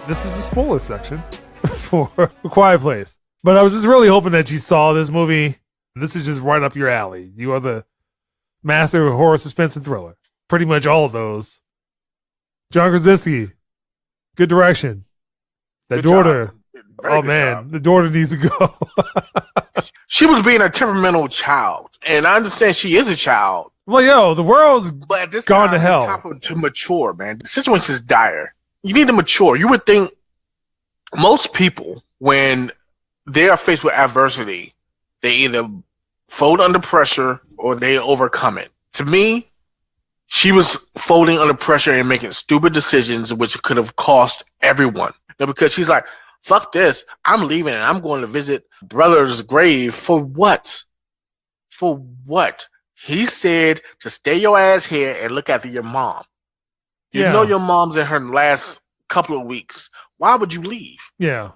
this is the spoiler section for A Quiet Place. But I was just really hoping that you saw this movie. This is just right up your alley. You are the master of horror, suspense, and thriller. Pretty much all of those. John Krasinski, good direction. That good daughter, oh man, job. The daughter needs to go. She was being a temperamental child, and I understand she is a child. Well, yo, the world's gone to hell. It's time to mature, man. The situation is dire. You need to mature. You would think most people, when they are faced with adversity, they either fold under pressure or they overcome it. To me, she was folding under pressure and making stupid decisions, which could have cost everyone. Now, because she's like, fuck this, I'm leaving and I'm going to visit brother's grave. For what? For what? He said to stay your ass here and look after your mom. You know your mom's in her last couple of weeks. Why would you leave? Yeah.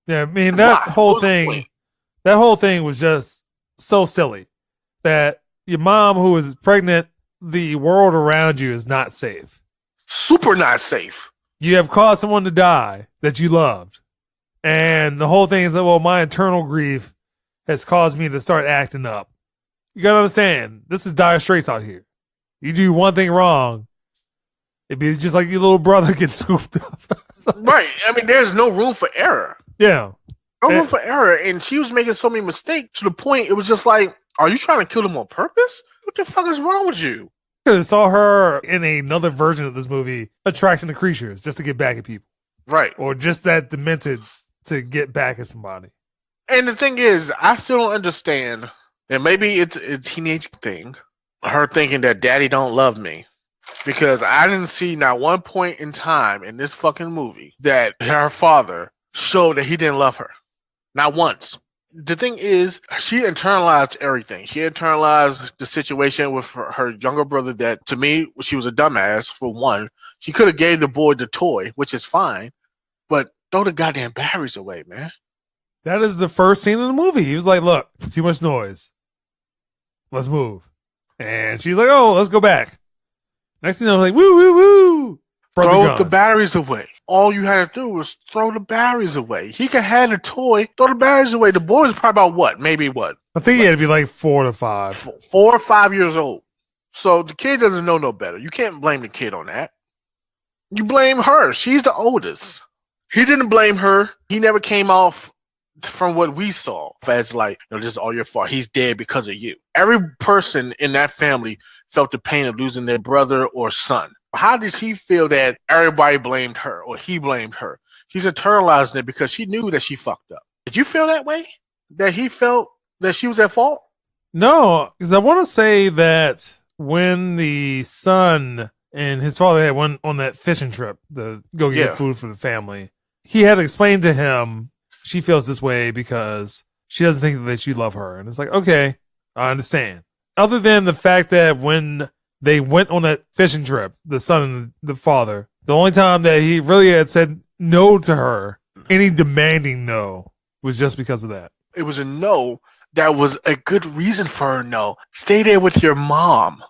Yeah, I mean, that whole thing was just so silly. That your mom, who is pregnant, the world around you is not safe. Super not safe. You have caused someone to die that you loved. And the whole thing is that, well, my internal grief has caused me to start acting up. You gotta understand, this is dire straits out here. You do one thing wrong, it'd be just like your little brother gets scooped up. Right. I mean, there's no room for error. Yeah. No room for error. And she was making so many mistakes to the point it was just like, are you trying to kill them on purpose? What the fuck is wrong with you? I saw her in another version of this movie attracting the creatures just to get back at people. Right. Or just that demented to get back at somebody. And the thing is, I still don't understand, and maybe it's a teenage thing, her thinking that daddy don't love me. Because I didn't see not one point in time in this fucking movie that her father showed that he didn't love her. Not once. The thing is, she internalized everything. She internalized the situation with her younger brother that, to me, she was a dumbass, for one. She could have gave the boy the toy, which is fine, but throw the goddamn batteries away, man. That is the first scene in the movie. He was like, look, too much noise. Let's move. And she's like, oh, let's go back. Next thing I was like, woo, woo, woo. Throw the batteries away. All you had to do was throw the batteries away. He could have a toy, throw the batteries away. The boy was probably about what? Maybe what? I think he had to be like 4 to 5. 4 or 5 years old. So the kid doesn't know no better. You can't blame the kid on that. You blame her. She's the oldest. He didn't blame her. He never came off from what we saw as like, this is all your fault. He's dead because of you. Every person in that family felt the pain of losing their brother or son. How did she feel that everybody blamed her or he blamed her? She's internalizing it because she knew that she fucked up. Did you feel that way? That he felt that she was at fault? No, because I want to say that when the son and his father had went on that fishing trip to go get food for the family, he had explained to him she feels this way because she doesn't think that you love her. And it's like, okay, I understand. Other than the fact that when they went on that fishing trip, the son and the father, the only time that he really had said no to her, any demanding no, was just because of that. It was a no that was a good reason for her no. Stay there with your mom.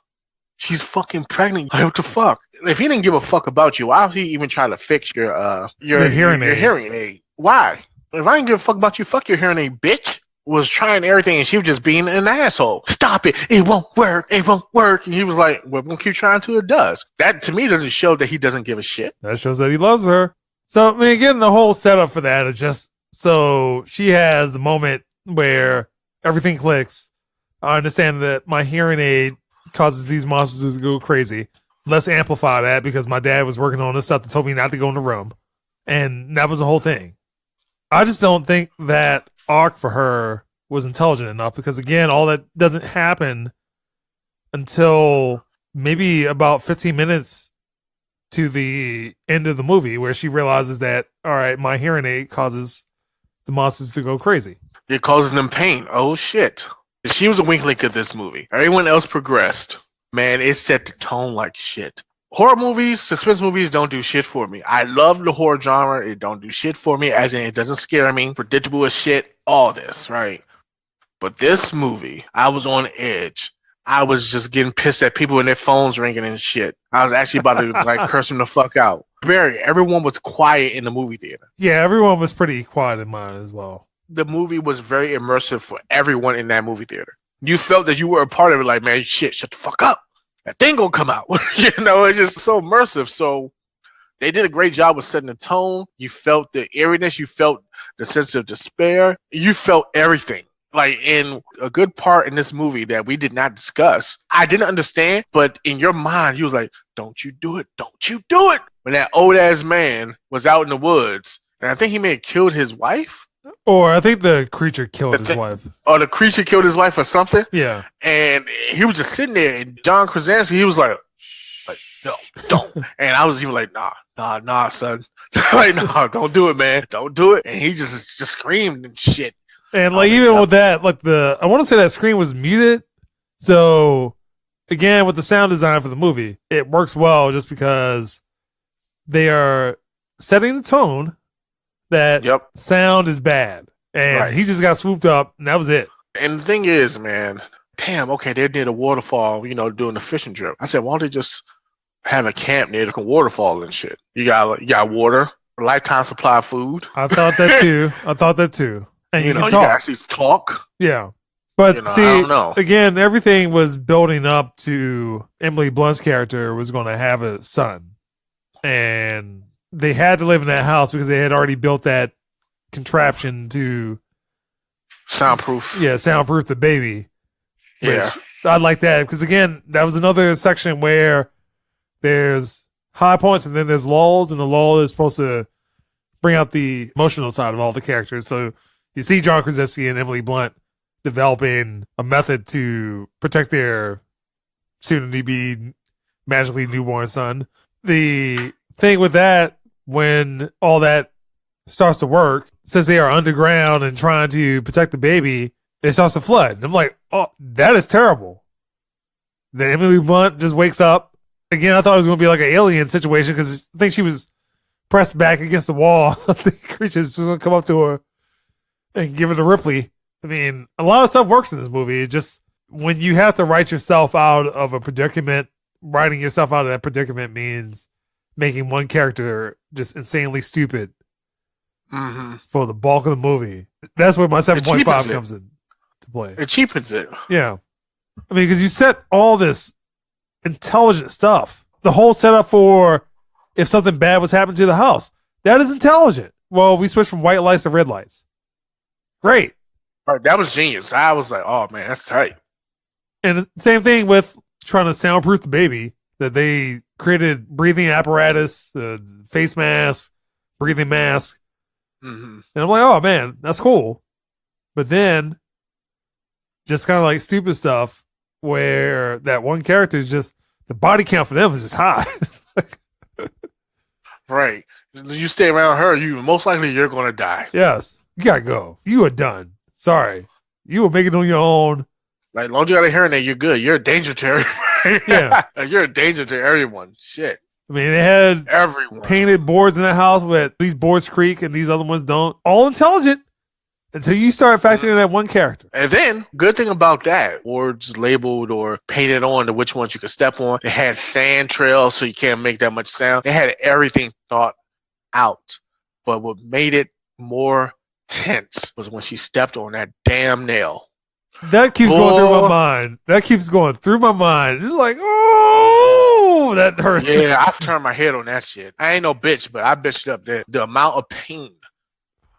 She's fucking pregnant. What the fuck? If he didn't give a fuck about you, why would he even try to fix your hearing aid? Why? If I didn't give a fuck about you, fuck your hearing aid, bitch. Was trying everything and she was just being an asshole. Stop it. It won't work. It won't work. And he was like, well, we're going to keep trying till it does. That to me doesn't show that he doesn't give a shit. That shows that he loves her. So, I mean, again, the whole setup for that is just so she has the moment where everything clicks. I understand that my hearing aid causes these monsters to go crazy. Let's amplify that because my dad was working on this stuff that told me not to go in the room. And that was the whole thing. I just don't think that arc for her was intelligent enough because, again, all that doesn't happen until maybe about 15 minutes to the end of the movie where she realizes that, all right, my hearing aid causes the monsters to go crazy. It causes them pain. Oh, shit. She was a weak link of this movie. Everyone else progressed. Man, it set the tone like shit. Horror movies, suspense movies don't do shit for me. I love the horror genre. It don't do shit for me, as in it doesn't scare me. Predictable as shit. All this, right? But this movie, I was on edge. I was just getting pissed at people and their phones ringing and shit. I was actually about to like curse them the fuck out. Everyone was quiet in the movie theater. Yeah, everyone was pretty quiet in mine as well. The movie was very immersive for everyone in that movie theater. You felt that you were a part of it. Like, man, shit, shut the fuck up. That thing gonna come out. You know, it's just so immersive. So they did a great job with setting the tone. You felt the eeriness. You felt the sense of despair. You felt everything. Like, in a good part in this movie that we did not discuss, I didn't understand, but in your mind, you was like, don't you do it. Don't you do it. When that old-ass man was out in the woods, and I think he may have killed his wife. Or I think the creature killed his wife. Or the creature killed his wife or something. Yeah. And he was just sitting there, and John Krasinski, he was like, no, don't. And I was even like, nah, son. Like, no, don't do it, man. Don't do it. And he just screamed and shit. And like even with that, like I want to say that screen was muted. So again, with the sound design for the movie, it works well just because they are setting the tone that sound is bad. And he just got swooped up and that was it. And the thing is, man, damn, okay, they're near the waterfall, doing the fishing trip. I said, why don't they just have a camp near the waterfall and shit? You got water, a lifetime supply of food. I thought that too. And you can actually talk. Yeah. But see, I don't know. Again, everything was building up to Emily Blunt's character was going to have a son. And they had to live in that house because they had already built that contraption to soundproof. Yeah, soundproof the baby. Yeah. I like that because, again, that was another section where there's high points and then there's lulls, and the lull is supposed to bring out the emotional side of all the characters. So you see John Krasinski and Emily Blunt developing a method to protect their soon-to-be magically newborn son. The thing with that, when all that starts to work, since they are underground and trying to protect the baby, it starts to flood. And I'm like, oh, that is terrible. Then Emily Blunt just wakes up. Again, I thought it was going to be like an alien situation because I think she was pressed back against the wall. The creature's just going to come up to her and give it a Ripley. I mean, a lot of stuff works in this movie. It just, when you have to write yourself out of a predicament, writing yourself out of that predicament means making one character just insanely stupid for the bulk of the movie. That's where my 7.5 comes in to play. It cheapens it. Yeah. I mean, because you set all this intelligent stuff. The whole setup for if something bad was happening to the house. That is intelligent. Well, we switched from white lights to red lights. Great. Right, that was genius. I was like, oh, man, that's tight. And same thing with trying to soundproof the baby, that they created breathing apparatus, face mask, breathing mask. And I'm like, oh, man, that's cool. But then just kind of like stupid stuff where that one character is just, the body count for them is just high. Right. You stay around her, most likely you're going to die. Yes. You got to go. You are done. Sorry. You were making it on your own. Like, as long as you got a hearing aid, you're good. You're a danger to everyone. Yeah. You're a danger to everyone. Shit. I mean, they had everyone painted boards in that house with these boards creak and these other ones don't. All intelligent until you start factoring in that one character. And then, good thing about that, boards labeled or painted on to which ones you could step on. It had sand trails so you can't make that much sound. It had everything thought out. But what made it more tense was when she stepped on that damn nail. That keeps going through my mind. It's like, oh, that hurt. Yeah, I've turned my head on that shit. I ain't no bitch, but I bitched up the amount of pain.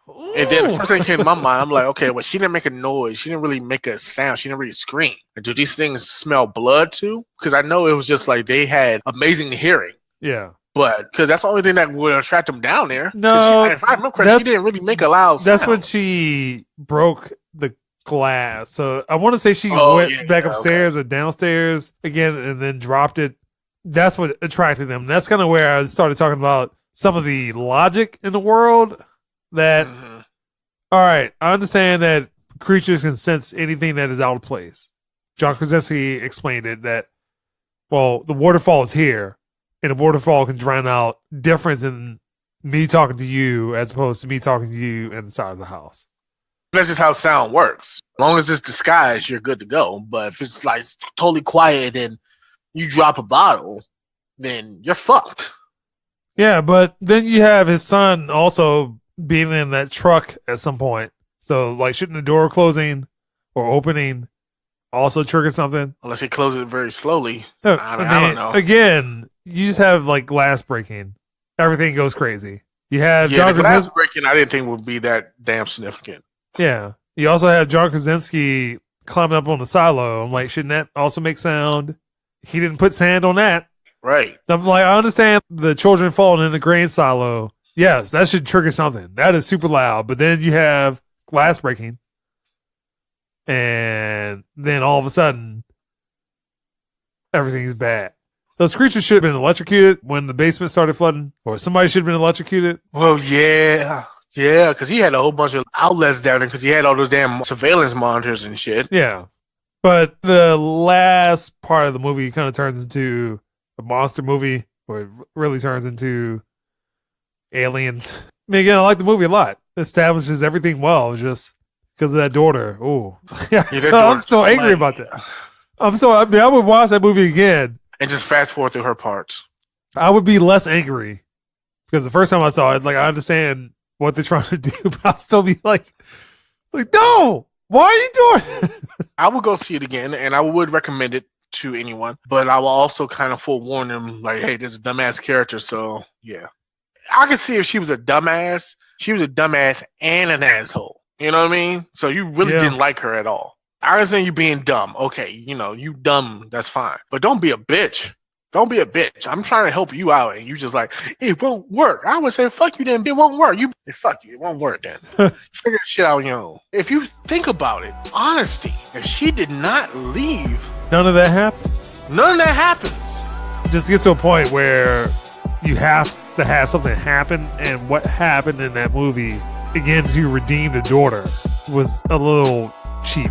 Ooh. And then the first thing came to my mind, I'm like, okay, well, she didn't make a noise. She didn't really make a sound. She didn't really scream. And do these things smell blood too? Because I know it was just like they had amazing hearing. Yeah. But because that's the only thing that would attract them down there. No, if I remember correctly, she didn't really make a loud sound. That's when she broke the glass. So I want to say she went back upstairs or downstairs again and then dropped it. That's what attracted them. That's kind of where I started talking about some of the logic in the world that, all right, I understand that creatures can sense anything that is out of place. John Krasinski explained it that, well, the waterfall is here. And a waterfall can drown out difference in me talking to you as opposed to me talking to you inside the house. That's just how sound works. As long as it's disguised, you're good to go. But if it's like totally quiet and you drop a bottle, then you're fucked. Yeah, but then you have his son also being in that truck at some point. So, like, shouldn't the door closing or opening also trigger something? Unless he closes it very slowly. No, I don't know. Again, you just have, like, glass breaking. Everything goes crazy. You have Yeah, John the glass Krasinski. breaking I didn't think would be that damn significant. Yeah. You also have John Krasinski climbing up on the silo. I'm like, shouldn't that also make sound? He didn't put sand on that. Right. I'm like, I understand the children falling in the grain silo. Yes, that should trigger something. That is super loud. But then you have glass breaking. And then all of a sudden, everything's bad. Those creatures should have been electrocuted when the basement started flooding. Or somebody should have been electrocuted. Well, yeah. Yeah, because he had a whole bunch of outlets down there because he had all those damn surveillance monitors and shit. Yeah. But the last part of the movie kind of turns into a monster movie, or it really turns into aliens. I mean, again, I like the movie a lot. It establishes everything well, just because of that daughter. Oh, yeah. So I'm so angry about that. I would watch that movie again and just fast forward through her parts. I would be less angry because the first time I saw it, like, I understand what they're trying to do, but I'll still be like, no, why are you doing it? I would go see it again, and I would recommend it to anyone, but I will also kind of forewarn them, like, hey, this is a dumbass character, so yeah. I could see if she was a dumbass and an asshole. You know what I mean? So you really didn't like her at all. I understand you being dumb. Okay, you dumb, that's fine. But don't be a bitch. Don't be a bitch. I'm trying to help you out, and you just like, it won't work. I would say, fuck you then, it won't work. Fuck you, it won't work then. Figure the shit out on your own. If you think about it, honesty, if she did not leave, none of that happens. None of that happens. It just gets to a point where you have to have something happen, and what happened in that movie, again, to redeem the daughter, was a little cheap.